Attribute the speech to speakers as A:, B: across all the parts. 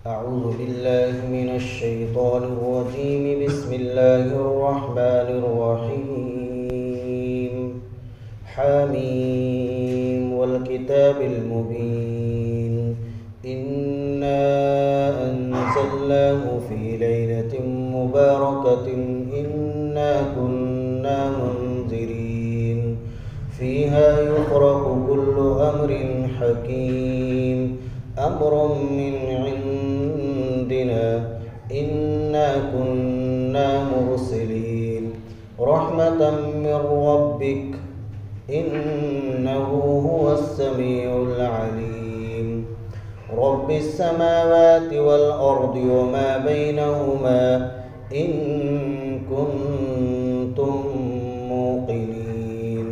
A: أعوذ بالله من الشيطان الرجيم. بسم الله الرحمن الرحيم. حميم والكتاب المبين. إنا أنزلناه في ليلة مباركة إنا كنا منذرين فيها يفرق كل أمر حكيم أمرا من عندنا إنا كنا مرسلين رحمة من ربك إنه هو السميع العليم. رب السماوات والأرض وما بينهما إن كنتم موقنين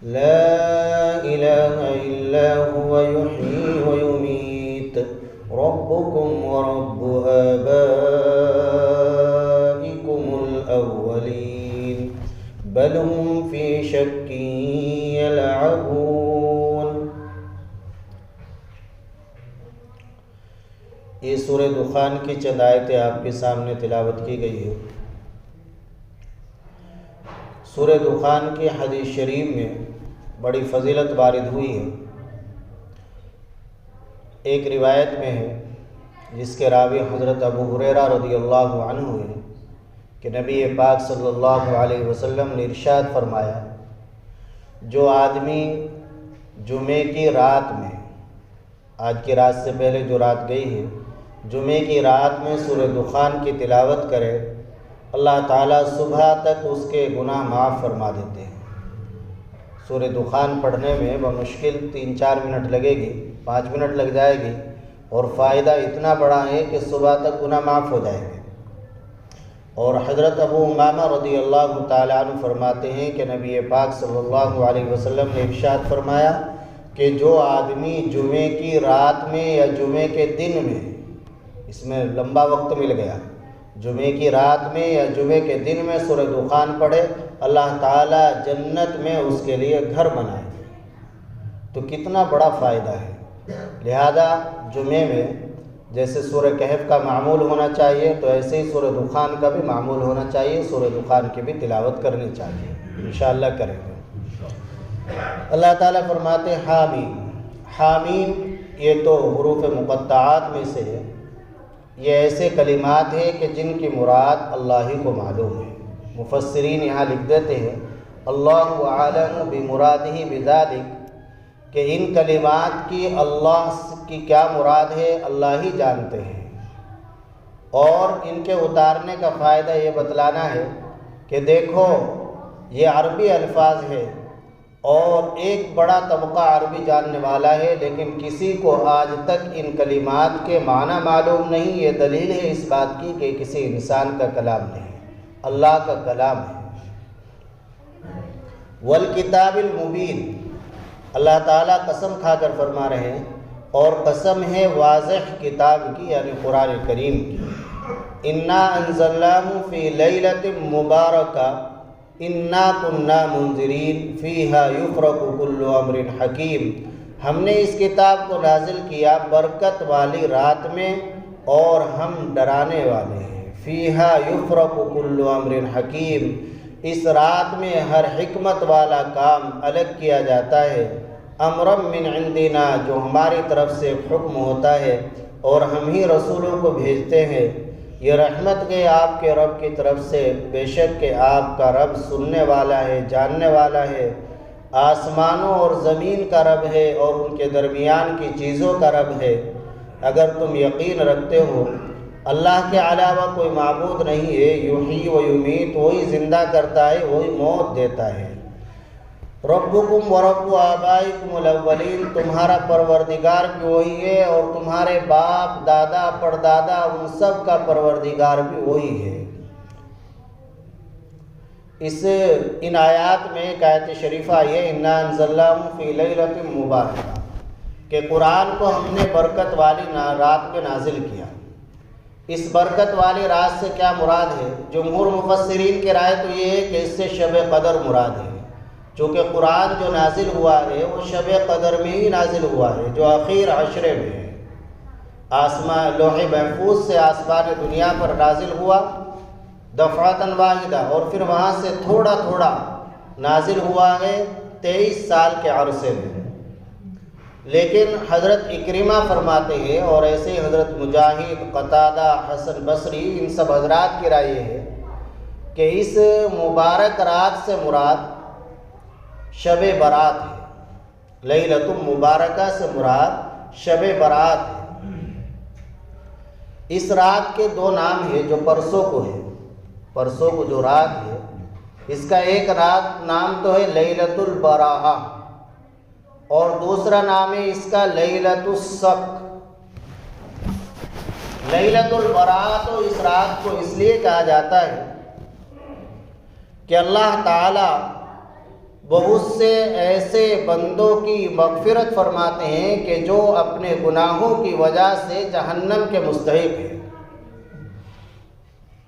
A: لا إله إلا هو يحيي ويميت ربكم ورب آبائكم الأولين بل هم في شك يلعبون. یہ سورہ دخان کی چند آیتیں آپ کے سامنے تلاوت کی گئی ہے. سورہ دخان کی حدیث شریف میں بڑی فضیلت وارد ہوئی ہے. ایک روایت میں ہے جس کے راوی حضرت ابو ہریرہ رضی اللہ عنہ ہے کہ نبی پاک صلی اللہ علیہ وسلم نے ارشاد فرمایا، جو آدمی جمعے کی رات میں، آج کی رات سے پہلے جو رات گئی ہے، جمعے کی رات میں سورہ دخان کی تلاوت کرے، اللہ تعالیٰ صبح تک اس کے گناہ معاف فرما دیتے ہیں. سورہ دخان پڑھنے میں بمشکل 3-4 منٹ لگے گی، 5 منٹ لگ جائے گی، اور فائدہ اتنا بڑا ہے کہ صبح تک گناہ معاف ہو جائیں گے. اور حضرت ابو امامہ رضی اللہ تعالیٰ عنہ فرماتے ہیں کہ نبی پاک صلی اللہ علیہ وسلم نے ارشاد فرمایا کہ جو آدمی جمعے کی رات میں یا جمعے کے دن میں، اس میں لمبا وقت مل گیا، جمعے کی رات میں یا جمعے کے دن میں سورہ دخان پڑھے، اللہ تعالیٰ جنت میں اس کے لیے گھر بنائے. تو کتنا بڑا فائدہ ہے. لہذا جمعے میں جیسے سورہ کہف کا معمول ہونا چاہیے، تو ایسے ہی سورہ دخان کا بھی معمول ہونا چاہیے. سورہ دخان کی بھی تلاوت کرنی چاہیے. انشاءاللہ کریں گے. اللہ تعالیٰ فرماتے حامیم. حامیم یہ تو حروف مقطعات میں سے ہے. یہ ایسے کلمات ہیں کہ جن کی مراد اللہ ہی کو معلوم ہے. مفسرین یہاں لکھ دیتے ہیں اللہ عالم بمرادہ بذالک، کہ ان کلمات کی اللہ کی کیا مراد ہے اللہ ہی جانتے ہیں. اور ان کے اتارنے کا فائدہ یہ بتلانا ہے کہ دیکھو یہ عربی الفاظ ہے اور ایک بڑا طبقہ عربی جاننے والا ہے، لیکن کسی کو آج تک ان کلمات کے معنی معلوم نہیں. یہ دلیل ہے اس بات کی کہ کسی انسان کا کلام نہیں، اللہ کا کلام ہے. والکتاب المبین، اللہ تعالیٰ قسم کھا کر فرما رہے ہیں، اور قسم ہے واضح کتاب کی یعنی قرآن کریم کی. انا انزلناہ فی لیلۃ مبارکہ انا کنا منذرین فیہا یفرق کل امر حکیم. ہم نے اس کتاب کو نازل کیا برکت والی رات میں اور ہم ڈرانے والے ہیں. فیہا یفرق کل امر حکیم، اس رات میں ہر حکمت والا کام الگ کیا جاتا ہے. امرا من عندنا، جو ہماری طرف سے حکم ہوتا ہے اور ہم ہی رسولوں کو بھیجتے ہیں. یہ رحمت ہے آپ کے رب کی طرف سے، بے شک کہ آپ کا رب سننے والا ہے، جاننے والا ہے. آسمانوں اور زمین کا رب ہے اور ان کے درمیان کی چیزوں کا رب ہے. اگر تم یقین رکھتے ہو اللہ کے علاوہ کوئی معبود نہیں ہے. یحیی و یمیت، وہی زندہ کرتا ہے، وہی موت دیتا ہے. ربکم ورب آبائکم الاولین، تمہارا پروردگار بھی وہی ہے اور تمہارے باپ دادا پردادا ان سب کا پروردگار بھی وہی ہے. ان آیات میں ایک آیت شریفہ یہ انا انزلناہ فی لیلۃ مبارکہ، کہ قرآن کو ہم نے برکت والی رات میں نازل کیا. اس برکت والی رات سے کیا مراد ہے؟ جمہور مفسرین کی رائے تو یہ ہے کہ اس سے شب قدر مراد ہے، چونکہ قرآن جو نازل ہوا ہے وہ شب قدر میں ہی نازل ہوا ہے، جو آخر عشرے میں ہے. آسمان لوح محفوظ سے آسمان دنیا پر نازل ہوا دفعتاً واحدہ، اور پھر وہاں سے تھوڑا تھوڑا نازل ہوا ہے 23 سال کے عرصے میں۔ لیکن حضرت اکرمہ فرماتے ہیں، اور ایسے ہی حضرت مجاہد، قتادہ، حسن بصری، ان سب حضرات کی رائے ہے کہ اس مبارک رات سے مراد شب برات ہے۔ لیلۃ مبارکہ سے مراد شب برات ہے۔ اس رات کے دو نام ہیں جو پرسوں کو ہے، پرسوں کو جو رات ہے اس کا ایک رات نام تو ہے لیلۃ البراءہ، اور دوسرا نام ہے اس کا لیلۃ الصک۔ لیلۃ البراءہ تو اس رات کو اس لیے کہا جاتا ہے کہ اللہ تعالی بہت سے ایسے بندوں کی مغفرت فرماتے ہیں کہ جو اپنے گناہوں کی وجہ سے جہنم کے مستحق ہیں۔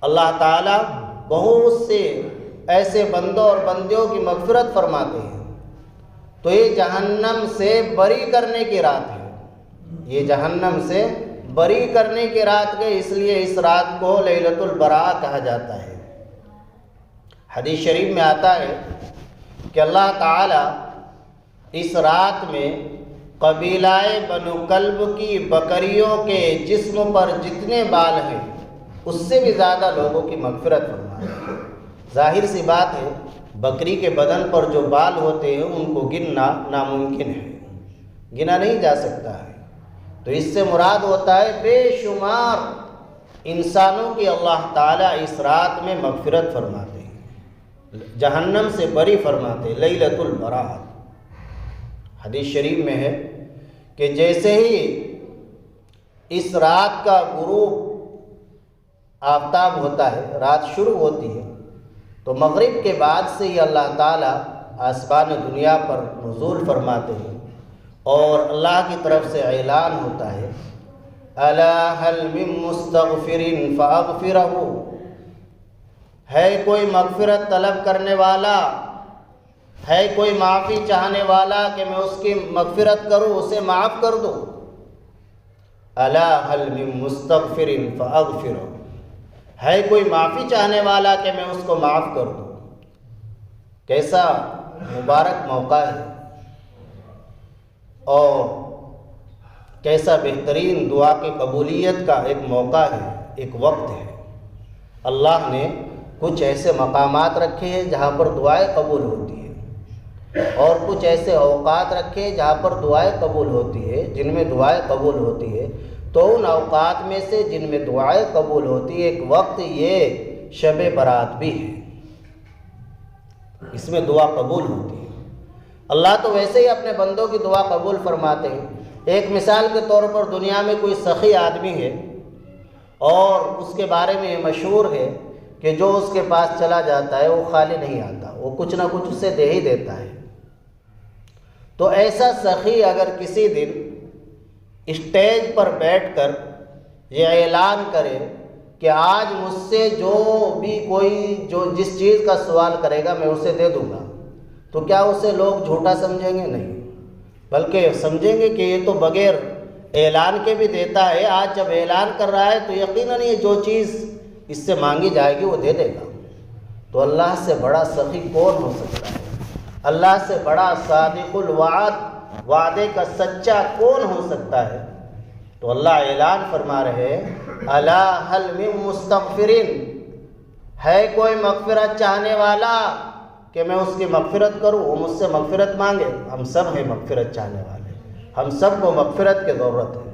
A: اللہ تعالیٰ بہت سے ایسے بندوں اور بندیوں کی مغفرت فرماتے ہیں، تو یہ جہنم سے بری کرنے کی رات ہے، یہ جہنم سے بری کرنے کی رات ہے، اس لیے اس رات کو لیلۃ البراء کہا جاتا ہے۔ حدیث شریف میں آتا ہے کہ اللہ تعالیٰ اس رات میں قبیلہ بنو کلب کی بکریوں کے جسم پر جتنے بال ہیں اس سے بھی زیادہ لوگوں کی مغفرت فرمائے۔ ظاہر سی بات ہے بکری کے بدن پر جو بال ہوتے ہیں ان کو گننا ناممکن ہے، گنا نہیں جا سکتا ہے، تو اس سے مراد ہوتا ہے بے شمار انسانوں کی اللہ تعالیٰ اس رات میں مغفرت فرماتے ہیں، جہنم سے بری فرماتے، لیلۃ البراء۔ حدیث شریف میں ہے کہ جیسے ہی اس رات کا غروب آفتاب ہوتا ہے، رات شروع ہوتی ہے، تو مغرب کے بعد سے ہی اللہ تعالیٰ آسمان دنیا پر نزول فرماتے ہیں، اور اللہ کی طرف سے اعلان ہوتا ہے الا هل من مستغفر فاغفرہ، ہے کوئی مغفرت طلب کرنے والا، ہے کوئی معافی چاہنے والا کہ میں اس کی مغفرت کروں، اسے معاف کر دوں۔ الا هل من مستغفر فاغفرہ، ہے کوئی معافی چاہنے والا کہ میں اس کو معاف کر دوں۔ کیسا مبارک موقع ہے اور کیسا بہترین دعا کی قبولیت کا ایک موقع ہے، ایک وقت ہے۔ اللہ نے کچھ ایسے مقامات رکھے ہیں جہاں پر دعائیں قبول ہوتی ہیں، اور کچھ ایسے اوقات رکھے ہیں جہاں پر دعائیں قبول ہوتی ہے، جن میں دعائیں قبول ہوتی ہے۔ تو ان اوقات میں سے جن میں دعائیں قبول ہوتی ہے ایک وقت یہ شب برات بھی ہے، اس میں دعا قبول ہوتی ہے۔ اللہ تو ویسے ہی اپنے بندوں کی دعا قبول فرماتے ہیں۔ ایک مثال کے طور پر دنیا میں کوئی سخی آدمی ہے اور اس کے بارے میں یہ مشہور ہے کہ جو اس کے پاس چلا جاتا ہے وہ خالی نہیں آتا، وہ کچھ نہ کچھ اسے دے ہی دیتا ہے۔ تو ایسا سخی اگر کسی دن اسٹیج پر بیٹھ کر یہ اعلان کرے کہ آج مجھ سے جو بھی کوئی جو جس چیز کا سوال کرے گا میں اسے دے دوں گا، تو کیا اسے لوگ جھوٹا سمجھیں گے؟ نہیں، بلکہ سمجھیں گے کہ یہ تو بغیر اعلان کے بھی دیتا ہے، آج جب اعلان کر رہا ہے تو یقیناً یہ جو چیز اس سے مانگی جائے گی وہ دے دے گا۔ تو اللہ سے بڑا سخی کون ہو سکتا ہے؟ اللہ سے بڑا صادق الوعد، وعدے کا سچا کون ہو سکتا ہے؟ تو اللہ اعلان فرما رہے الا هل من مستغفرین، ہے کوئی مغفرت چاہنے والا کہ میں اس کی مغفرت کروں، وہ مجھ سے مغفرت مانگے۔ ہم سب ہیں مغفرت چاہنے والے، ہم سب کو مغفرت کی ضرورت ہے۔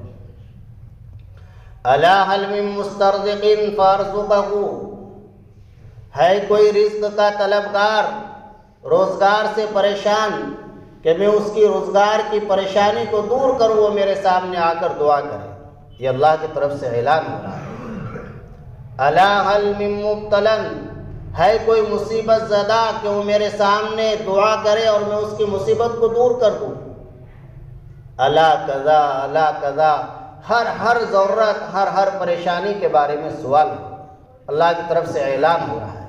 A: الا هل من مسترزق فارزقہ، ہے کوئی رزق کا طلبگار، روزگار سے پریشان کہ میں اس کی روزگار کی پریشانی کو دور کروں، وہ میرے سامنے آ کر دعا کرے۔ یہ اللہ کی طرف سے اعلان ہو رہا ہے۔ الا هل من مبتلا، ہے کوئی مصیبت زدہ کہ وہ میرے سامنے دعا کرے اور میں اس کی مصیبت کو دور کر دوں۔ الا کذا الا کذا، ہر ضرورت، ہر پریشانی کے بارے میں سوال اللہ کی طرف سے اعلان ہو رہا ہے۔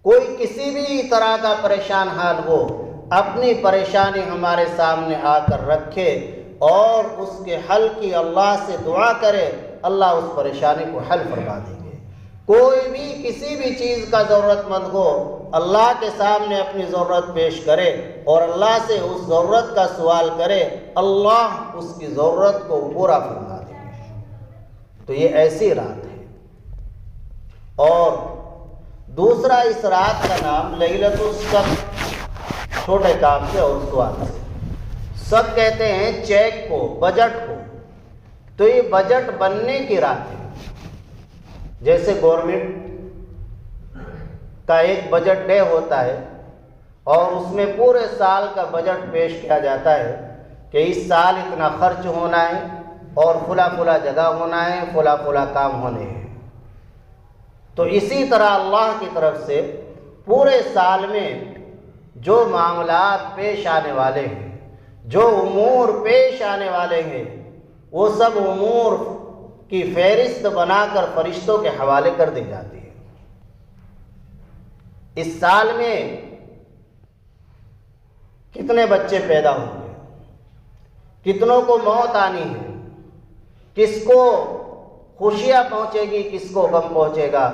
A: کوئی کسی بھی طرح کا پریشان حال ہو، اپنی پریشانی ہمارے سامنے آ کر رکھے اور اس کے حل کی اللہ سے دعا کرے، اللہ اس پریشانی کو حل فرما دیں گے۔ کوئی بھی کسی بھی چیز کا ضرورت مند ہو، اللہ کے سامنے اپنی ضرورت پیش کرے اور اللہ سے اس ضرورت کا سوال کرے، اللہ اس کی ضرورت کو پورا فرما دیں گے۔ تو یہ ایسی رات ہے۔ اور دوسرا اس رات کا نام لیلۃ الصق، چھوٹے کام سے اور سوال سے۔ سب کہتے ہیں چیک کو، بجٹ کو، تو یہ بجٹ بننے کی رات ہے۔ جیسے گورنمنٹ کا ایک بجٹ ڈے ہوتا ہے اور اس میں پورے سال کا بجٹ پیش کیا جاتا ہے کہ اس سال اتنا خرچ ہونا ہے اور فلاں فلاں جگہ ہونا ہے، فلاں فلاں کام ہونے ہیں۔ تو اسی طرح اللہ کی طرف سے پورے سال میں جو معاملات پیش آنے والے ہیں، جو امور پیش آنے والے ہیں، وہ سب امور کی فہرست بنا کر فرشتوں کے حوالے کر دی جاتی ہے۔ اس سال میں کتنے بچے پیدا ہوں گے، کتنوں کو موت آنی ہے، کس کو خوشیاں پہنچے گی، کس کو غم پہنچے گا،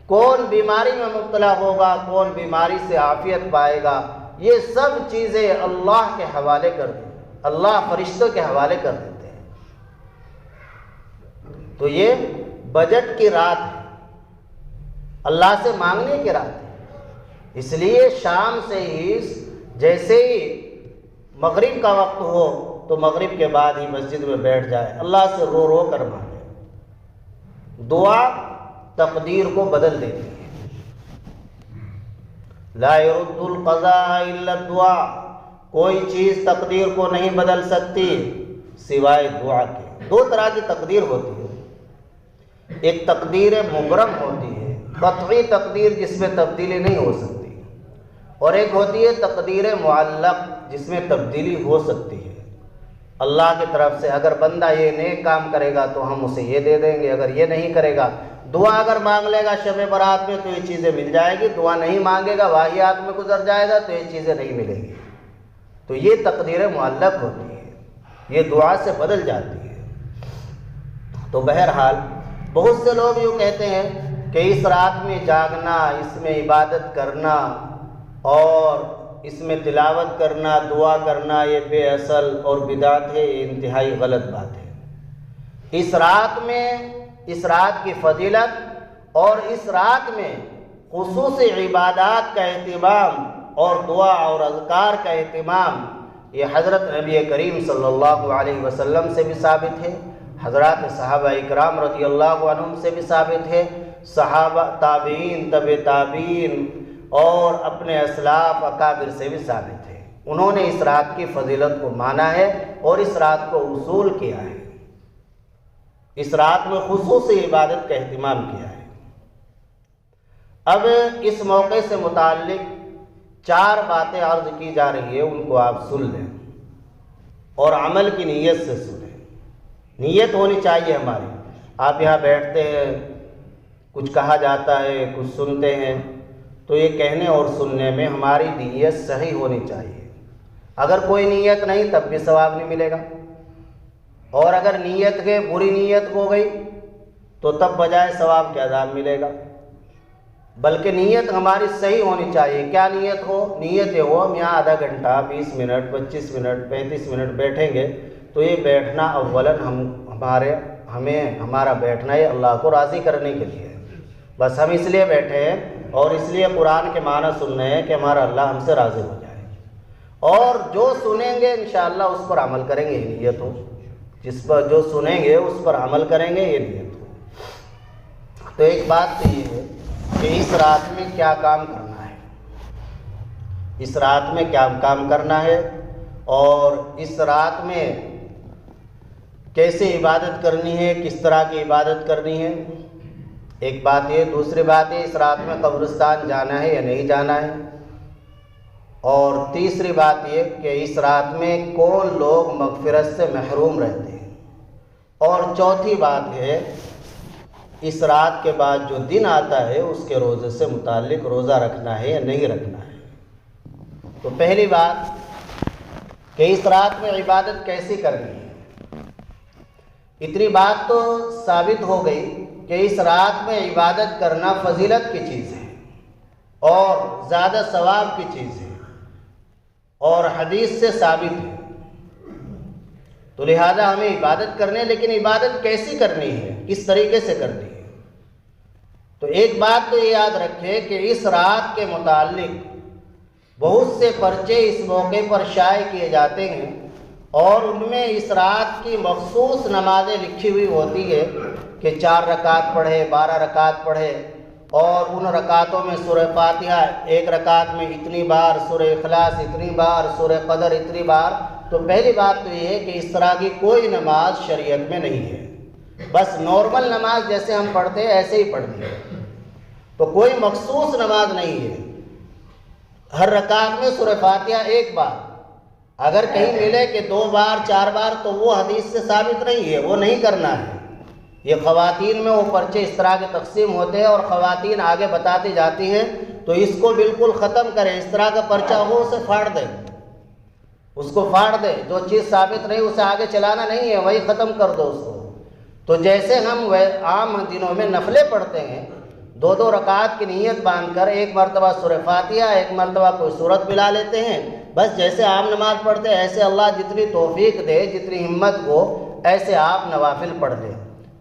A: کون بیماری میں مبتلا ہوگا، کون بیماری سے عافیت پائے گا، یہ سب چیزیں اللہ کے حوالے کر دی، اللہ فرشتوں کے حوالے کر دیتے ہیں۔ تو یہ بجٹ کی رات ہے، اللہ سے مانگنے کی رات ہے۔ اس لیے شام سے ہی، جیسے ہی مغرب کا وقت ہو تو مغرب کے بعد ہی مسجد میں بیٹھ جائے، اللہ سے رو رو کر مانگے۔ دعا تقدیر کو بدل دیتی ہے۔ لا يرد القضاء الا الدعاء، کوئی چیز تقدیر کو نہیں بدل سکتی سوائے دعا کے۔ دو طرح کی تقدیر ہوتی ہے، ایک تقدیر مبرم ہوتی ہے، قطعی تقدیر جس میں تبدیلی نہیں ہو سکتی، اور ایک ہوتی ہے تقدیر معلق جس میں تبدیلی ہو سکتی ہے۔ اللہ کی طرف سے اگر بندہ یہ نیک کام کرے گا تو ہم اسے یہ دے دیں گے، اگر یہ نہیں کرے گا، دعا اگر مانگ لے گا شب برات میں تو یہ چیزیں مل جائے گی، دعا نہیں مانگے گا، واہیات میں گزر جائے گا تو یہ چیزیں نہیں ملیں گی۔ تو یہ تقدیر معلق ہوتی ہے، یہ دعا سے بدل جاتی ہے۔ تو بہرحال بہت سے لوگ یوں کہتے ہیں کہ اس رات میں جاگنا، اس میں عبادت کرنا اور اس میں تلاوت کرنا، دعا کرنا، یہ بے اصل اور بدعت ہے، یہ انتہائی غلط بات ہے۔ اس رات میں، اس رات کی فضیلت اور اس رات میں خصوصی عبادات کا اہتمام اور دعا اور اذکار کا اہتمام، یہ حضرت نبی کریم صلی اللہ علیہ وسلم سے بھی ثابت ہے، حضرات صحابہ اکرام رضی اللہ عنہم سے بھی ثابت ہے، صحابہ، تابعین، تبع تابعین اور اپنے اسلاف اکابر سے بھی ثابت ہے۔ انہوں نے اس رات کی فضیلت کو مانا ہے اور اس رات کو وصول کیا ہے، اس رات میں خصوصی عبادت کا اہتمام کیا ہے۔ اب اس موقع سے متعلق 4 باتیں عرض کی جا رہی ہے، ان کو آپ سن لیں اور عمل کی نیت سے سنیں۔ نیت ہونی چاہیے ہماری۔ آپ یہاں بیٹھتے ہیں، کچھ کہا جاتا ہے، کچھ سنتے ہیں، تو یہ کہنے اور سننے میں ہماری نیت صحیح ہونی چاہیے۔ اگر کوئی نیت نہیں تب بھی ثواب نہیں ملے گا، اور اگر نیت کے بری نیت ہو گئی تو تب بجائے ثواب کے عذاب ملے گا۔ بلکہ نیت ہماری صحیح ہونی چاہیے۔ کیا نیت ہو؟ نیت یہ ہو ہم یہاں آدھا گھنٹہ، 20 منٹ، 25 منٹ، 35 منٹ بیٹھیں گے تو یہ بیٹھنا اولاً ہمارا بیٹھنا یہ اللہ کو راضی کرنے کے لیے ہے۔ بس ہم اس لیے بیٹھے ہیں اور اس لیے قرآن کے معنی سن رہے ہیں کہ ہمارا اللہ ہم سے راضی ہو جائے، اور جو سنیں گے انشاءاللہ اس پر عمل کریں گے، یہ نیت ہو۔ جس پر جو سنیں گے اس پر عمل کریں گے، یہ نیت ہو۔ تو ایک بات تو یہ ہے کہ اس رات میں کیا کام کرنا ہے، اس رات میں کیا کام کرنا ہے، اور اس رات میں کیسے عبادت کرنی ہے، کس طرح کی عبادت کرنی ہے، ایک بات یہ۔ دوسری بات یہ اس رات میں قبرستان جانا ہے یا نہیں جانا ہے، اور تیسری بات یہ کہ اس رات میں کون لوگ مغفرت سے محروم رہتے ہیں، اور چوتھی بات ہے اس رات کے بعد جو دن آتا ہے اس کے روزے سے متعلق روزہ رکھنا ہے یا نہیں رکھنا ہے۔ تو پہلی بات کہ اس رات میں عبادت کیسی کرنی ہے۔ اتنی بات تو ثابت ہو گئی کہ اس رات میں عبادت کرنا فضیلت کی چیز ہے اور زیادہ ثواب کی چیز ہے اور حدیث سے ثابت ہے، تو لہذا ہمیں عبادت کرنے، لیکن عبادت کیسی کرنی ہے، کس طریقے سے کرنی ہے۔ تو ایک بات تو یہ یاد رکھے کہ اس رات کے متعلق بہت سے پرچے اس موقع پر شائع کیے جاتے ہیں اور ان میں اس رات کی مخصوص نمازیں لکھی ہوئی ہوتی ہے کہ 4 رکعت پڑھے، 12 رکعت پڑھے، اور ان رکعتوں میں سورہ فاتحہ ایک رکعت میں اتنی بار، سورہ اخلاص اتنی بار، سورہ قدر اتنی بار۔ تو پہلی بات تو یہ ہے کہ اس طرح کی کوئی نماز شریعت میں نہیں ہے، بس نارمل نماز جیسے ہم پڑھتے ہیں ایسے ہی پڑھنی ہے، تو کوئی مخصوص نماز نہیں ہے۔ ہر رکعت میں سورہ فاتحہ ایک بار، اگر کہیں ملے کہ 2 بار 4 بار تو وہ حدیث سے ثابت نہیں ہے، وہ نہیں کرنا ہے۔ یہ خواتین میں وہ پرچے اس طرح کے تقسیم ہوتے ہیں اور خواتین آگے بتاتی جاتی ہیں، تو اس کو بالکل ختم کریں، اس طرح کا پرچہ ہو اسے پھاڑ دیں، اس کو پھاڑ دیں، جو چیز ثابت نہیں اسے آگے چلانا نہیں ہے، وہی ختم کر دو اس کو۔ تو جیسے ہم عام دنوں میں نفلیں پڑھتے ہیں 2 رکعت کی نیت باندھ کر، ایک مرتبہ سورہ فاتحہ، ایک مرتبہ کوئی سورت ملا لیتے ہیں، بس جیسے عام نماز پڑھتے ہیں ایسے اللہ جتنی توفیق دے، جتنی ہمت ہو، ایسے آپ نوافل پڑھ لیں،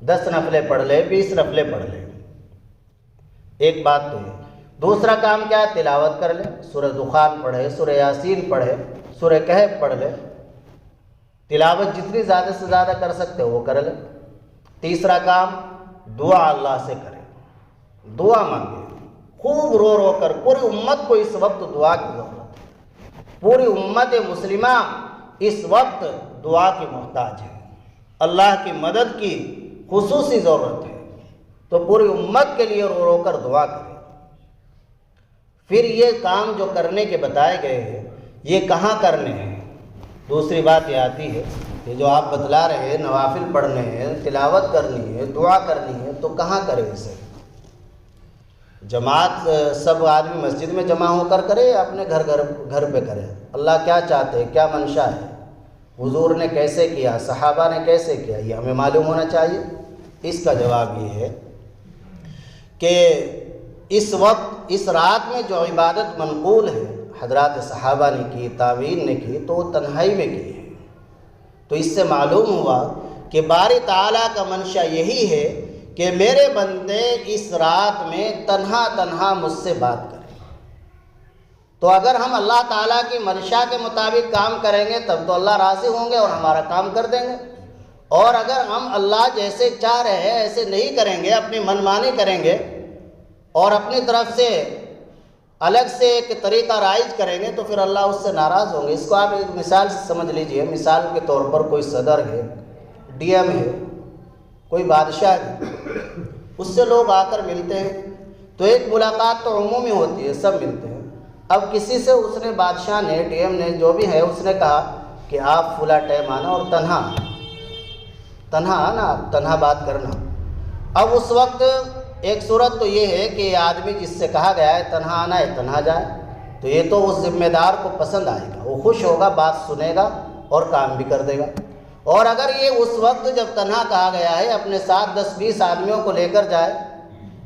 A: 10 نفلیں پڑھ لیں، 20 نفلیں پڑھ لیں۔ ایک بات تو یہ۔ دوسرا کام کیا ہے؟ تلاوت کر لیں، سورہ دخان پڑھے، سورہ یاسین پڑھے، سورہ کہف پڑھ لیں، تلاوت جتنی زیادہ سے زیادہ کر سکتے وہ کر لیں۔ تیسرا کام دعا اللہ سے کریں، دعا مانگیں، خوب رو رو کر۔ پوری امت کو اس وقت دعا کی ضرورت ہے، پوری امت مسلمہ اس وقت دعا کی محتاج ہے، اللہ کی مدد کی خصوصی ضرورت ہے، تو پوری امت کے لیے رو رو کر دعا کریں۔ پھر یہ کام جو کرنے کے بتائے گئے ہیں یہ کہاں کرنے ہیں؟ دوسری بات یہ آتی ہے کہ جو آپ بتلا رہے ہیں نوافل پڑھنے ہیں، تلاوت کرنی ہے، دعا کرنی ہے، تو کہاں کریں اسے؟ جماعت سب آدمی مسجد میں جمع ہو کر کرے یا اپنے گھر پہ کرے؟ اللہ کیا چاہتے ہیں، کیا منشا ہے، حضور نے کیسے کیا، صحابہ نے کیسے کیا، یہ ہمیں معلوم ہونا چاہیے۔ اس کا جواب یہ ہے کہ اس وقت اس رات میں جو عبادت منقول ہے، حضرات صحابہ نے کی، تابعین نے کی، تو وہ تنہائی میں کی ہے۔ تو اس سے معلوم ہوا کہ باری تعالیٰ کا منشا یہی ہے کہ میرے بندے اس رات میں تنہا تنہا مجھ سے بات کریں۔ تو اگر ہم اللہ تعالیٰ کی منشا کے مطابق کام کریں گے تب تو اللہ راضی ہوں گے اور ہمارا کام کر دیں گے، اور اگر ہم اللہ جیسے چاہ رہے ہیں ایسے نہیں کریں گے، اپنی منمانی کریں گے اور اپنی طرف سے الگ سے ایک طریقہ رائج کریں گے تو پھر اللہ اس سے ناراض ہوں گے۔ اس کو آپ ایک مثال سے سمجھ لیجئے۔ مثال کے طور پر کوئی صدر ہے، ڈی ایم ہے، کوئی بادشاہ ہے، اس سے لوگ آ کر ملتے ہیں، تو ایک ملاقات تو عمومی ہوتی ہے، سب ملتے ہیں۔ اب کسی سے اس نے، بادشاہ نے، ڈی ایم نے، جو بھی ہے، اس نے کہا کہ آپ فلاں ٹائم آنا اور تنہا آنا، تنہا بات کرنا۔ اب اس وقت ایک صورت تو یہ ہے کہ یہ آدمی جس سے کہا گیا ہے تنہا آنا ہے، تنہا جائے، تو یہ تو اس ذمہ دار کو پسند آئے گا، وہ خوش ہوگا، بات سنے گا اور کام بھی کر دے گا۔ اور اگر یہ اس وقت جب تنہا کہا گیا ہے اپنے ساتھ 10-20 آدمیوں کو لے کر جائے،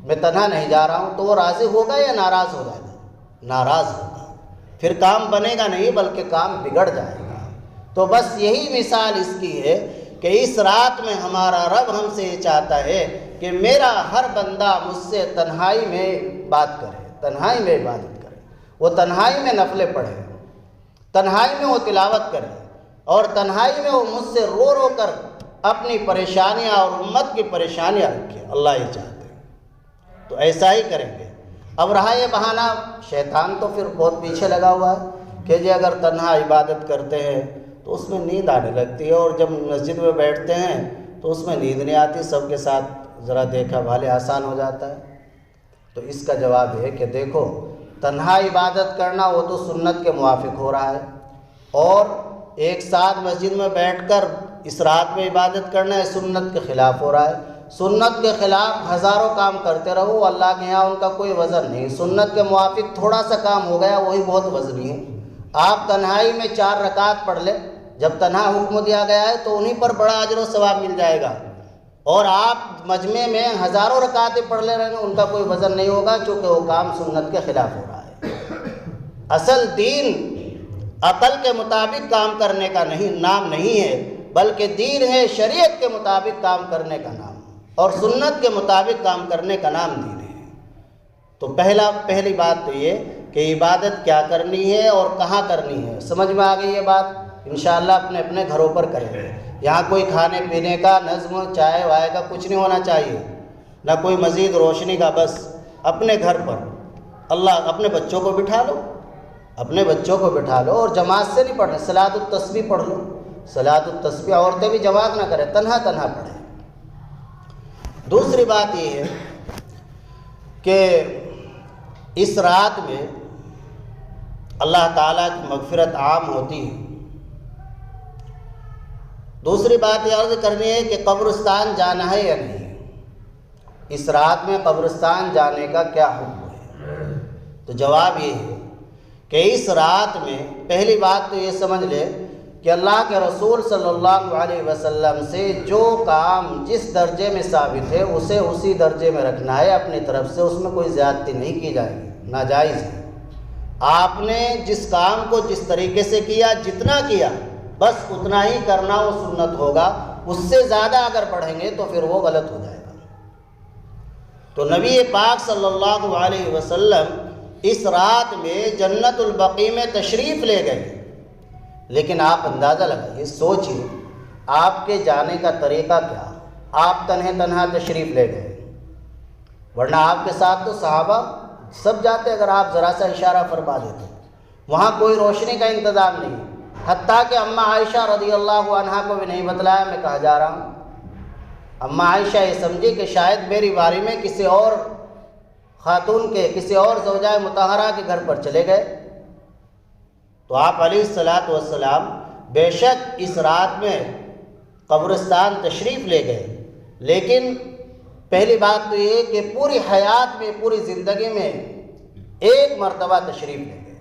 A: میں تنہا نہیں جا رہا ہوں، تو وہ راضی ہوگا یا ناراض ہو جائے گا؟ ناراض ہوگا، پھر کام بنے گا نہیں بلکہ کام بگڑ جائے گا۔ تو بس یہی مثال اس کی ہے کہ اس رات میں ہمارا رب ہم سے یہ چاہتا ہے کہ میرا ہر بندہ مجھ سے تنہائی میں بات کرے، تنہائی میں عبادت کرے، وہ تنہائی میں نفلیں پڑھے، تنہائی میں وہ تلاوت کرے، اور تنہائی میں وہ مجھ سے رو رو کر اپنی پریشانیاں اور امت کی پریشانیاں رکھے۔ اللہ یہ چاہتے ہیں تو ایسا ہی کریں گے۔ اب رہا یہ بہانہ، شیطان تو پھر بہت پیچھے لگا ہوا ہے کہ جی اگر تنہا عبادت کرتے ہیں تو اس میں نیند آنے لگتی ہے، اور جب مسجد میں بیٹھتے ہیں تو اس میں نیند نہیں آتی، سب کے ساتھ ذرا دیکھا بھالے آسان ہو جاتا ہے۔ تو اس کا جواب ہے کہ دیکھو، تنہا عبادت کرنا وہ تو سنت کے موافق ہو رہا ہے، اور ایک ساتھ مسجد میں بیٹھ کر اس رات میں عبادت کرنا ہے سنت کے خلاف ہو رہا ہے۔ سنت کے خلاف ہزاروں کام کرتے رہو، اللہ کے یہاں ان کا کوئی وزن نہیں۔ سنت کے موافق تھوڑا سا کام ہو گیا وہی بہت وزنی ہے۔ آپ تنہائی میں 4 رکعت پڑھ لیں، جب تنہا حکم دیا گیا ہے تو انہی پر بڑا اجر و ثواب مل جائے گا، اور آپ مجمع میں ہزاروں رکعتیں پڑھ لے رہے ہیں، ان کا کوئی وزن نہیں ہوگا، چونکہ وہ کام سنت کے خلاف ہو رہا ہے۔ اصل دین عقل کے مطابق کام کرنے کا نام نہیں ہے، بلکہ دین ہے شریعت کے مطابق کام کرنے کا نام، اور سنت کے مطابق کام کرنے کا نام دین ہے۔ تو پہلی بات تو یہ کہ عبادت کیا کرنی ہے اور کہاں کرنی ہے، سمجھ میں آ گئی یہ بات؟ انشاءاللہ اپنے اپنے گھروں پر کریں گے۔ یہاں کوئی کھانے پینے کا نظم، چائے وائے کا کچھ نہیں ہونا چاہیے، نہ کوئی مزید روشنی کا، بس اپنے گھر پر اپنے بچوں کو بٹھا لو، اپنے بچوں کو بٹھا لو، اور جماعت سے نہیں پڑھنا، صلاۃ التسبیح پڑھ لو، صلاۃ التسبیح عورتیں بھی جماعت نہ کریں، تنہا پڑھیں۔ دوسری بات یہ ہے کہ اس رات میں اللہ تعالیٰ کی مغفرت عام ہوتی ہے۔ دوسری بات یہ عرض کرنی ہے کہ قبرستان جانا ہے یا نہیں، اس رات میں قبرستان جانے کا کیا حکم ہے؟ تو جواب یہ ہے کہ اس رات میں پہلی بات تو یہ سمجھ لے کہ اللہ کے رسول صلی اللہ علیہ وسلم سے جو کام جس درجے میں ثابت ہے اسے اسی درجے میں رکھنا ہے اپنی طرف سے، اس میں کوئی زیادتی نہیں کی جائے گی، ناجائز ہے۔ آپ نے جس کام کو جس طریقے سے کیا، جتنا کیا بس اتنا ہی کرنا، وہ سنت ہوگا، اس سے زیادہ اگر پڑھیں گے تو پھر وہ غلط ہو جائے گا۔ تو نبی پاک صلی اللہ علیہ وسلم اس رات میں جنت البقیع میں تشریف لے گئے، لیکن آپ اندازہ لگائیے، سوچیے آپ کے جانے کا طریقہ کیا؟ آپ تنہا تشریف لے گئے، ورنہ آپ کے ساتھ تو صحابہ سب جاتے، اگر آپ ذرا سا اشارہ فرما دیتے۔ وہاں کوئی روشنی کا انتظام نہیں، حتیٰ کہ اماں عائشہ رضی اللہ عنہا کو بھی نہیں بتلایا میں کہاں جا رہا ہوں۔ اماں عائشہ یہ سمجھی کہ شاید میری باری میں کسی اور خاتون کے، کسی اور زوجہ مطہرہ کے گھر پر چلے گئے۔ تو آپ علیہ الصلاۃ والسلام بے شک اس رات میں قبرستان تشریف لے گئے، لیکن پہلی بات تو یہ کہ پوری حیات میں، پوری زندگی میں ایک مرتبہ تشریف لے گئے،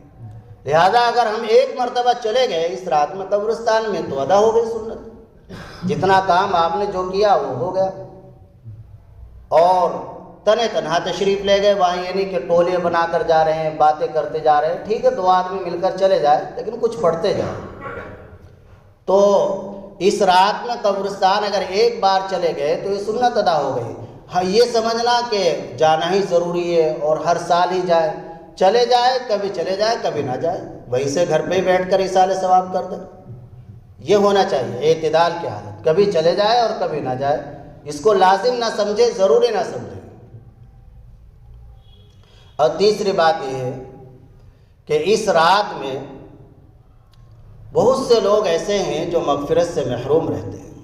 A: لہذا اگر ہم ایک مرتبہ چلے گئے اس رات میں قبرستان میں تو ادا ہو گئی سنت، جتنا کام آپ نے جو کیا وہ ہو گیا۔ اور تنہا تشریف لے گئے، وہاں یہ نہیں کہ ٹولے بنا کر جا رہے ہیں، باتیں کرتے جا رہے ہیں، ٹھیک ہے 2 آدمی مل کر چلے جائے لیکن کچھ پڑھتے جائیں۔ تو اس رات میں قبرستان اگر ایک بار چلے گئے تو یہ سنت ادا ہو گئی۔ ہاں یہ سمجھنا کہ جانا ہی ضروری ہے اور ہر سال ہی جائے، چلے جائے، کبھی چلے جائے کبھی نہ جائے، وہیں سے گھر پہ ہی بیٹھ کر ایصال ثواب کر دے، یہ ہونا چاہیے اعتدال کی حالت، کبھی چلے جائے اور کبھی نہ جائے، اس کو لازم نہ سمجھے، ضروری نہ سمجھے۔ اور تیسری بات یہ ہے کہ اس رات میں بہت سے لوگ ایسے ہیں جو مغفرت سے محروم رہتے ہیں،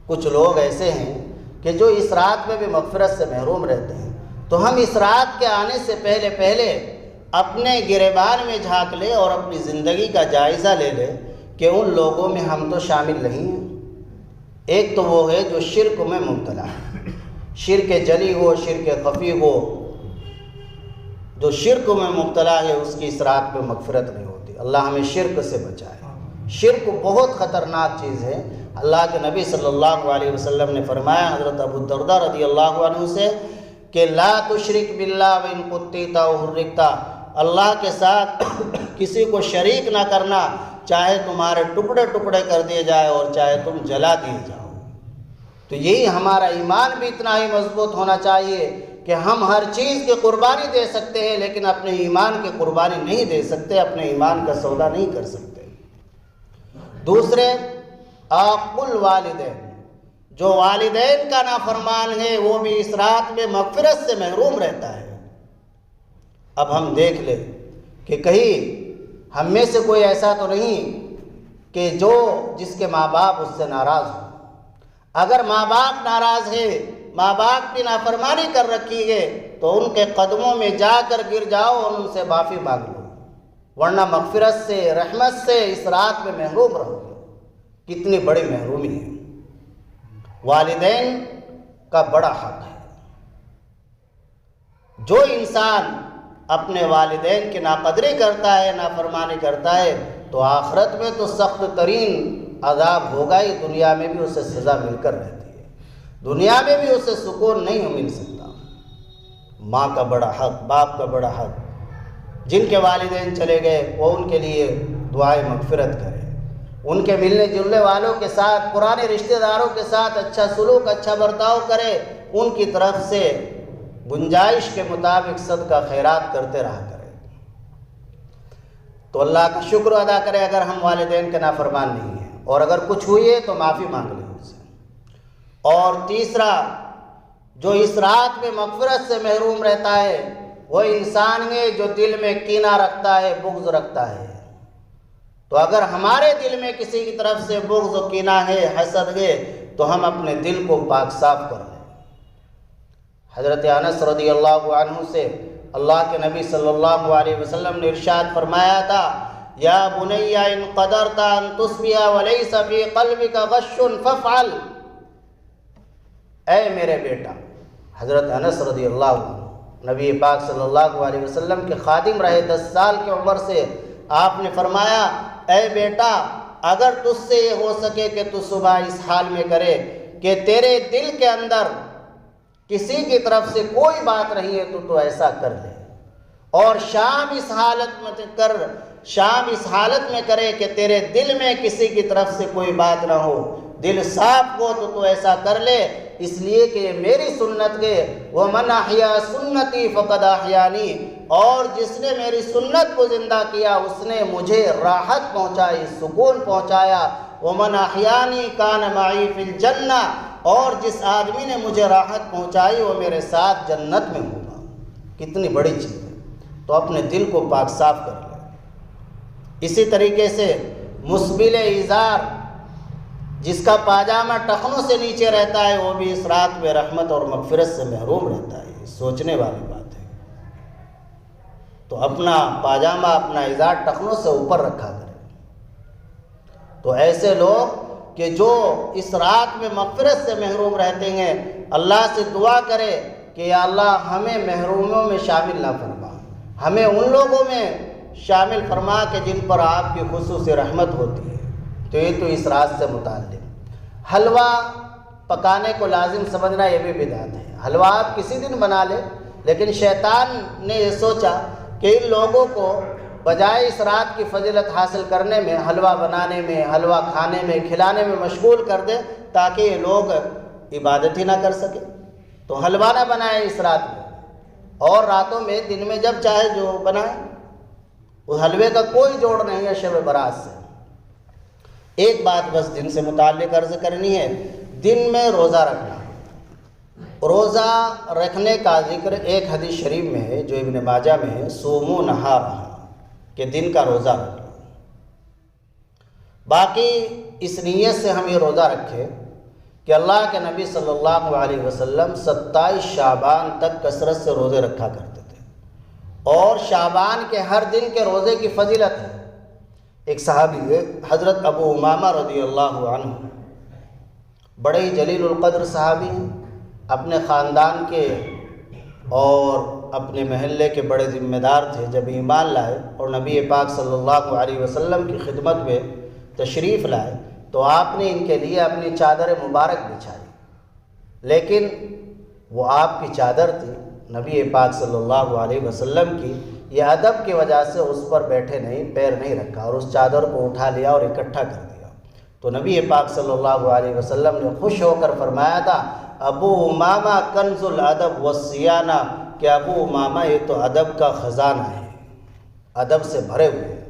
A: کچھ لوگ ایسے ہیں کہ جو اس رات میں بھی مغفرت سے محروم رہتے ہیں۔ تو ہم اس رات کے آنے سے پہلے اپنے گریبان میں جھانک لیں اور اپنی زندگی کا جائزہ لے لیں کہ ان لوگوں میں ہم تو شامل نہیں ہیں۔ ایک تو وہ ہے جو شرک میں مبتلا ہے، شرک جلی ہو، شرک خفی ہو، جو شرک میں مبتلا ہے اس کی اس رات میں مغفرت نہیں ہوتی، اللہ ہمیں شرک سے بچائے۔ شرک بہت خطرناک چیز ہے، اللہ کے نبی صلی اللہ علیہ وسلم نے فرمایا حضرت ابو الدرداء رضی اللہ عنہ سے کہ لا تشرک باللہ وان قتلت او حرقت، اللہ کے ساتھ کسی کو شریک نہ کرنا، چاہے تمہارے ٹکڑے ٹکڑے کر دیے جائے اور چاہے تم جلا دیے جاؤ۔ تو یہی ہمارا ایمان بھی اتنا ہی مضبوط ہونا چاہیے کہ ہم ہر چیز کی قربانی دے سکتے ہیں لیکن اپنے ایمان کی قربانی نہیں دے سکتے، اپنے ایمان کا سودا نہیں کر سکتے۔ دوسرے عاق الوالدین، جو والدین کا نافرمان ہے وہ بھی اس رات میں مغفرت سے محروم رہتا ہے۔ اب ہم دیکھ لیں کہ کہیں ہم میں سے کوئی ایسا تو نہیں کہ جس کے ماں باپ اس سے ناراض ہو۔ اگر ماں باپ ناراض ہے، ماں باپ کی نافرمانی کر رکھی ہے تو ان کے قدموں میں جا کر گر جاؤ اور ان سے معافی مانگ لو، ورنہ مغفرت سے، رحمت سے اس رات میں محروم رہو گے۔ کتنی بڑی محرومی ہے، والدین کا بڑا حق ہے۔ جو انسان اپنے والدین کی ناقدری کرتا ہے، نافرمانی کرتا ہے، تو آخرت میں تو سخت ترین عذاب ہوگا ہی، دنیا میں بھی اسے سزا مل کر رہتی ہے، دنیا میں بھی اسے سکون نہیں مل سکتا۔ ماں کا بڑا حق، باپ کا بڑا حق، جن کے والدین چلے گئے وہ ان کے لیے دعائے مغفرت کرے، ان کے ملنے جلنے والوں کے ساتھ، پرانے رشتہ داروں کے ساتھ اچھا سلوک، اچھا برتاؤ کرے، ان کی طرف سے گنجائش کے مطابق صدقہ خیرات کرتے رہا کرے، تو اللہ کا شکر ادا کرے اگر ہم والدین کے نافرمان نہیں ہیں، اور اگر کچھ ہوئی ہے تو معافی مانگ لیں ان سے۔ اور تیسرا، جو اس رات میں مغفرت سے محروم رہتا ہے وہ انسان ہے جو دل میں کینہ رکھتا ہے، بغض رکھتا ہے۔ تو اگر ہمارے دل میں کسی کی طرف سے بغض و کینہ ہے، حسد ہے، تو ہم اپنے دل کو پاک صاف کر لیں۔ حضرت انس رضی اللہ عنہ سے اللہ کے نبی صلی اللہ علیہ وسلم نے ارشاد فرمایا تھا، یا بنی ان قدرت ان تصبح ولیس فی قلبک غش فافعل، اے میرے بیٹا۔ حضرت انس رضی اللہ عنہ نبی پاک صلی اللہ علیہ وسلم کے خادم رہے، 10 سال کی عمر سے آپ نے فرمایا، اے بیٹا اگر تجھ سے یہ ہو سکے کہ تو صبح اس حال میں کرے کہ تیرے دل کے اندر کسی کی طرف سے کوئی بات نہیں ہے تو ایسا کر لے، اور شام اس حالت میں کرے کہ تیرے دل میں کسی کی طرف سے کوئی بات نہ ہو، دل صاف ہو تو ایسا کر لے، اس لیے کہ میری سنت کے وَمَنْ أَحْيَا سُنَّتِي فَقَدْ أَحْيَانِي، اور جس نے میری سنت کو زندہ کیا اس نے مجھے راحت پہنچائی، سکون پہنچایا۔ وَمَنْ أَحْيَانِي كَانَ مَعِي فِي الْجَنَّةِ، اور جس آدمی نے مجھے راحت پہنچائی وہ میرے ساتھ جنت میں ہوگا۔ کتنی بڑی چیز ہے، تو اپنے دل کو پاک صاف کر لیں۔ اسی طریقے سے مسبل ازار، جس کا پاجامہ ٹخنوں سے نیچے رہتا ہے، وہ بھی اس رات میں رحمت اور مغفرت سے محروم رہتا ہے۔ یہ سوچنے والی بات ہے۔ تو اپنا پاجامہ، اپنا ازار ٹخنوں سے اوپر رکھا کرے۔ تو ایسے لوگ کہ جو اس رات میں مغفرت سے محروم رہتے ہیں، اللہ سے دعا کرے کہ یا اللہ ہمیں محروموں میں شامل نہ فرما، ہمیں ان لوگوں میں شامل فرما کہ جن پر آپ کی خصوصی رحمت ہوتی ہے۔ تو یہ تو اس رات سے متعلق۔ حلوہ پکانے کو لازم سمجھنا یہ بھی بدعت ہے۔ حلوہ آپ کسی دن بنا لے، لیکن شیطان نے یہ سوچا کہ ان لوگوں کو بجائے اس رات کی فضیلت حاصل کرنے میں، حلوہ بنانے میں، حلوہ کھانے میں، کھلانے میں مشغول کر دے تاکہ یہ لوگ عبادت ہی نہ کر سکے۔ تو حلوہ نہ بنائے اس رات میں، اور راتوں میں، دن میں جب چاہے جو بنائے، اس حلوے کا کوئی جوڑ نہیں ہے شب برات سے۔ ایک بات بس دن سے متعلق عرض کرنی ہے، دن میں روزہ رکھنا۔ روزہ رکھنے کا ذکر ایک حدیث شریف میں ہے جو ابن ماجہ میں ہے، صوموا نہارا، کہ دن کا روزہ رکھنا۔ باقی اس نیت سے ہم یہ روزہ رکھیں کہ اللہ کے نبی صلی اللہ علیہ وسلم 27 شعبان تک کثرت سے روزے رکھا کرتے تھے، اور شعبان کے ہر دن کے روزے کی فضیلت ہے۔ ایک صحابی ہے حضرت ابو امامہ رضی اللہ عنہ، بڑے ہی جلیل القدر صحابی ہیں، اپنے خاندان کے اور اپنے محلے کے بڑے ذمہ دار تھے۔ جب ایمان لائے اور نبی پاک صلی اللہ علیہ وسلم کی خدمت میں تشریف لائے تو آپ نے ان کے لیے اپنی چادر مبارک بچھائی، لیکن وہ آپ کی چادر تھی، نبی پاک صلی اللہ علیہ وسلم کی، یہ ادب کی وجہ سے اس پر بیٹھے نہیں، پیر نہیں رکھا، اور اس چادر کو اٹھا لیا اور اکٹھا کر دیا۔ تو نبی پاک صلی اللہ علیہ وسلم نے خوش ہو کر فرمایا تھا، ابو امامہ کنز الادب والصیانہ، کہ ابو امامہ یہ تو ادب کا خزانہ ہے، ادب سے بھرے ہوئے ہیں۔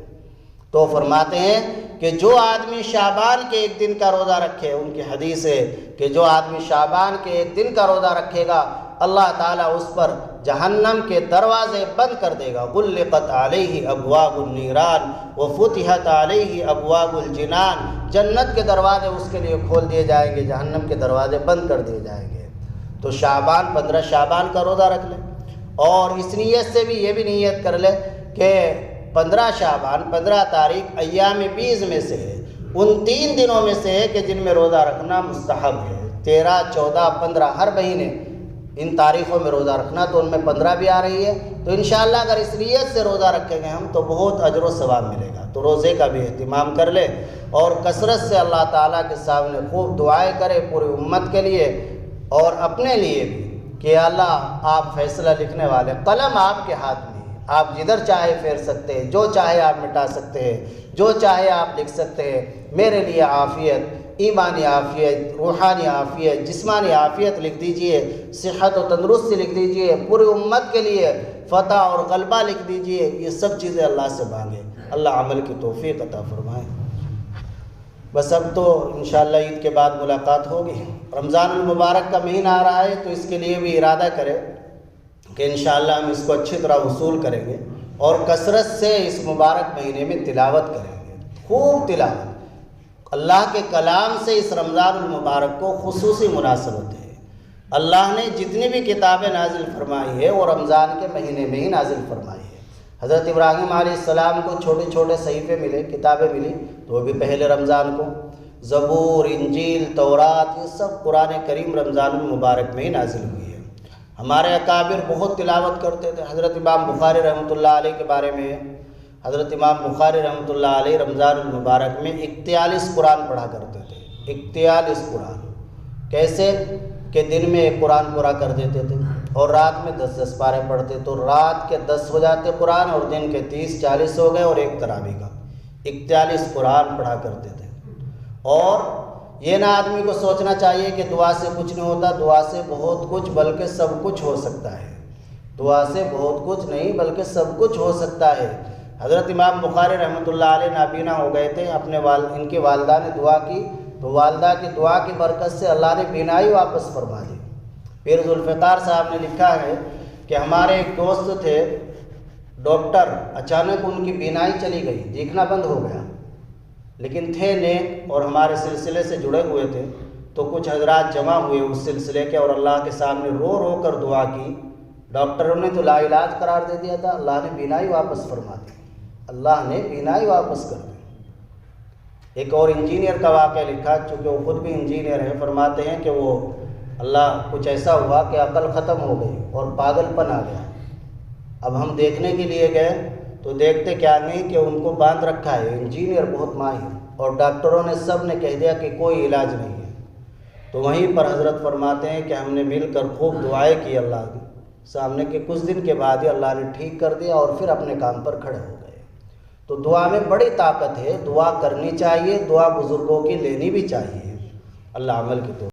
A: تو فرماتے ہیں کہ جو آدمی شعبان کے ایک دن کا روزہ رکھے، ان کی حدیث ہے کہ جو آدمی شعبان کے ایک دن کا روزہ رکھے گا اللہ تعالیٰ اس پر جہنم کے دروازے بند کر دے گا۔ غلقت علیہ ابواب النیران وفتحت علیہ ابواب الجنان، جنت کے دروازے اس کے لیے کھول دیے جائیں گے، جہنم کے دروازے بند کر دیے جائیں گے۔ تو شعبان 15 شعبان کا روزہ رکھ لے، اور اس نیت سے بھی یہ بھی نیت کر لے کہ 15 شعبان 15 تاریخ ایام بیز میں سے ہے، ان 3 دنوں میں سے ہے کہ جن میں روزہ رکھنا مستحب ہے۔ 13، 14، 15 ہر مہینے ان تاریخوں میں روزہ رکھنا، تو ان میں 15 بھی آ رہی ہے، تو انشاءاللہ اگر اس نیت سے روزہ رکھیں گے ہم تو بہت اجر و ثواب ملے گا۔ تو روزے کا بھی اہتمام کر لے اور کثرت سے اللہ تعالیٰ کے سامنے خوب دعائیں کرے پوری امت کے لیے اور اپنے لیے بھی کہ اللہ آپ فیصلہ لکھنے والے، قلم آپ کے ہاتھ میں ہے، آپ جدھر چاہے پھیر سکتے ہیں، جو چاہے آپ مٹا سکتے ہیں، جو چاہے آپ لکھ سکتے ہیں۔ میرے لیے عافیت، ایمانی عافیت، روحانی عافیت، جسمانی عافیت لکھ دیجئے، صحت و تندرستی لکھ دیجئے، پوری امت کے لیے فتح اور غلبہ لکھ دیجئے۔ یہ سب چیزیں اللہ سے مانگیں، اللہ عمل کی توفیق عطا فرمائے۔ بس اب تو انشاءاللہ عید کے بعد ملاقات ہوگی۔ رمضان المبارک کا مہینہ آ رہا ہے تو اس کے لیے بھی ارادہ کریں کہ انشاءاللہ ہم اس کو اچھی طرح وصول کریں گے اور کثرت سے اس مبارک مہینے میں تلاوت کریں گے، خوب تلاوت۔ اللہ کے کلام سے اس رمضان المبارک کو خصوصی مناسبت ہے۔ اللہ نے جتنی بھی کتابیں نازل فرمائی ہے وہ رمضان کے مہینے میں ہی نازل فرمائی ہے۔ حضرت ابراہیم علیہ السلام کو چھوٹے چھوٹے صحیفے ملے، کتابیں ملی، تو وہ بھی پہلے رمضان کو۔ زبور، انجیل، تورات، یہ سب قرآن کریم رمضان المبارک میں ہی نازل ہوئی ہے۔ ہمارے اکابر بہت تلاوت کرتے تھے۔ حضرت امام بخاری رحمۃ اللہ علیہ کے بارے میں ہے، حضرت امام بخاری رحمۃ اللہ علیہ رمضان المبارک میں 41 قرآن پڑھا کرتے تھے۔ 41 قرآن کیسے کہ دن میں ایک قرآن پورا کر دیتے تھے اور رات میں 10 پارے پڑھتے، تو رات کے 10 ہو جاتے قرآن اور دن کے 30-40 ہو گئے اور ایک تراویح کا 41 قرآن پڑھا کرتے تھے۔ اور یہ نہ آدمی کو سوچنا چاہیے کہ دعا سے کچھ نہیں ہوتا، دعا سے بہت کچھ بلکہ سب کچھ ہو سکتا ہے۔ دعا سے بہت کچھ نہیں بلکہ سب کچھ ہو سکتا ہے۔ حضرت امام بخاری رحمۃ اللہ علیہ نابینا ہو گئے تھے، ان کی والدہ نے دعا کی تو والدہ کی دعا کی برکت سے اللہ نے بینائی واپس فرما دی۔ پیر ذوالفقار صاحب نے لکھا ہے کہ ہمارے ایک دوست تھے ڈاکٹر، اچانک ان کی بینائی چلی گئی، دیکھنا بند ہو گیا، لیکن تھے نیک اور ہمارے سلسلے سے جڑے ہوئے تھے، تو کچھ حضرات جمع ہوئے اس سلسلے کے اور اللہ کے سامنے رو رو کر دعا کی۔ ڈاکٹروں نے تو لا علاج قرار دے دیا تھا، اللہ نے بینائی واپس فرما دی، اللہ نے بینائی واپس کر دی۔ ایک اور انجینئر کا واقعہ لکھا، چونکہ وہ خود بھی انجینئر ہیں، فرماتے ہیں کہ وہ اللہ کچھ ایسا ہوا کہ عقل ختم ہو گئی اور پاگل پن آ گیا۔ اب ہم دیکھنے کے لیے گئے تو دیکھتے کیا نہیں کہ ان کو باندھ رکھا ہے، انجینئر بہت ماہر، اور ڈاکٹروں نے سب نے کہہ دیا کہ کوئی علاج نہیں ہے۔ تو وہیں پر حضرت فرماتے ہیں کہ ہم نے مل کر خوب دعائیں کی اللہ کی سامنے، کہ کچھ دن کے بعد ہی اللہ نے ٹھیک کر دیا اور پھر اپنے کام پر کھڑے ہو گئے۔ تو دعا میں بڑی طاقت ہے، دعا کرنی چاہیے، دعا بزرگوں کی لینی بھی چاہیے۔ اللہ عمل کی توفیق